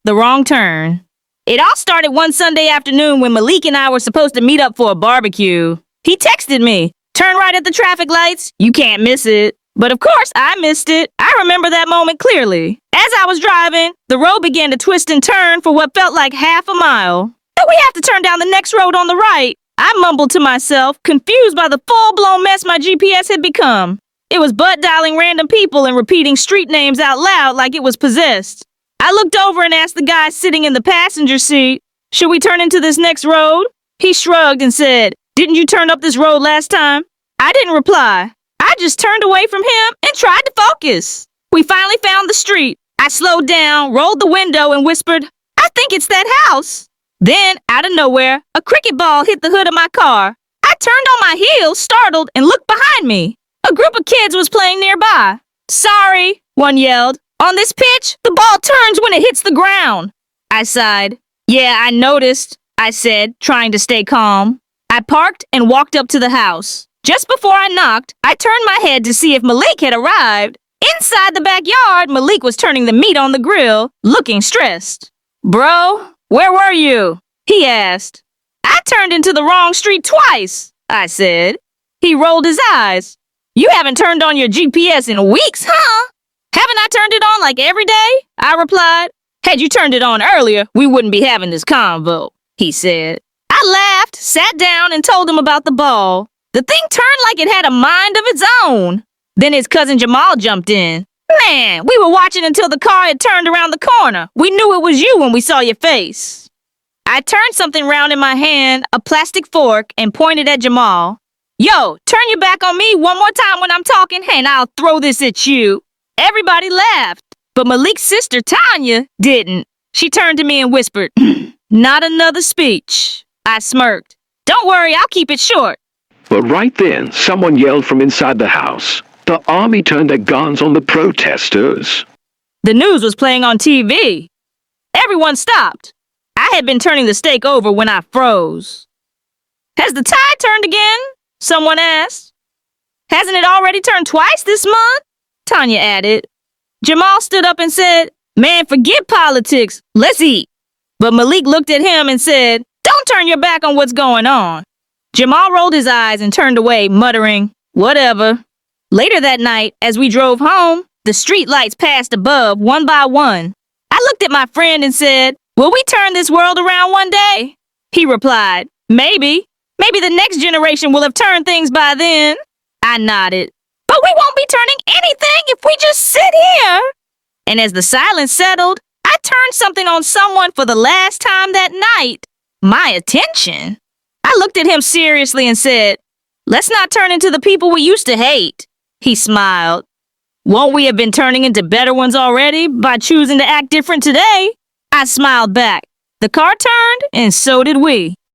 the wrong turn. It all started one Sunday afternoon when Malik and I were supposed to meet up for a barbecue. He texted me, "Turn right at the traffic lights. You can't miss it." But of course, I missed it. I remember that moment clearly. As I was driving, the road began to twist and turn for what felt like half a mile. "We have to turn down the next road on the right," I mumbled to myself, confused by the full-blown mess my GPS had become. It was butt dialing random people and repeating street names out loud like it was possessed. I looked over and asked the guy sitting in the passenger seat, "Should we turn into this next road?" He shrugged and said, "Didn't you turn up this road last time?" I didn't reply. I just turned away from him and tried to focus. We finally found the street. I slowed down, rolled the window, and whispered, "I think it's that house." Then, out of nowhere, a cricket ball hit the hood of my car. I turned on my heels, startled, and looked behind me. A group of kids was playing nearby. "Sorry," one yelled. "On this pitch, the ball turns when it hits the ground." I sighed. "Yeah, I noticed," I said, trying to stay calm. I parked and walked up to the house. Just before I knocked, I turned my head to see if Malik had arrived. Inside the backyard, Malik was turning the meat on the grill, looking stressed. "Bro, where were you?" he asked. "I turned into the wrong street twice," I said. He rolled his eyes. "You haven't turned on your GPS in weeks, huh?" "Haven't I turned it on like every day?" I replied. "Had you turned it on earlier, we wouldn't be having this convo," he said. I laughed, sat down, and told him about the ball. The thing turned like it had a mind of its own. Then his cousin Jamal jumped in. "Man, we were watching until the car had turned around the corner. We knew it was you when we saw your face." I turned something round in my hand, a plastic fork, and pointed at Jamal. "Yo, turn your back on me one more time when I'm talking, and I'll throw this at you." Everybody laughed, but Malik's sister, Tanya, didn't. She turned to me and whispered, "Not another speech." I smirked. "Don't worry, I'll keep it short." But right then, someone yelled from inside the house. The army turned their guns on the protesters. The news was playing on TV. Everyone stopped. I had been turning the steak over when I froze. "Has the tide turned again?" someone asked. "Hasn't it already turned twice this month?" Tanya added. Jamal stood up and said, "Man, forget politics. Let's eat." But Malik looked at him and said, "Don't turn your back on what's going on." Jamal rolled his eyes and turned away, muttering, "Whatever." Later that night, as we drove home, the street lights passed above one by one. I looked at my friend and said, "Will we turn this world around one day?" He replied, "Maybe. Maybe the next generation will have turned things by then." I nodded. "But we won't be turning anything if we just sit here." And as the silence settled, I turned something on someone for the last time that night. My attention. I looked at him seriously and said, "Let's not turn into the people we used to hate." He smiled. "Won't we have been turning into better ones already by choosing to act different today?" I smiled back. The car turned, and so did we.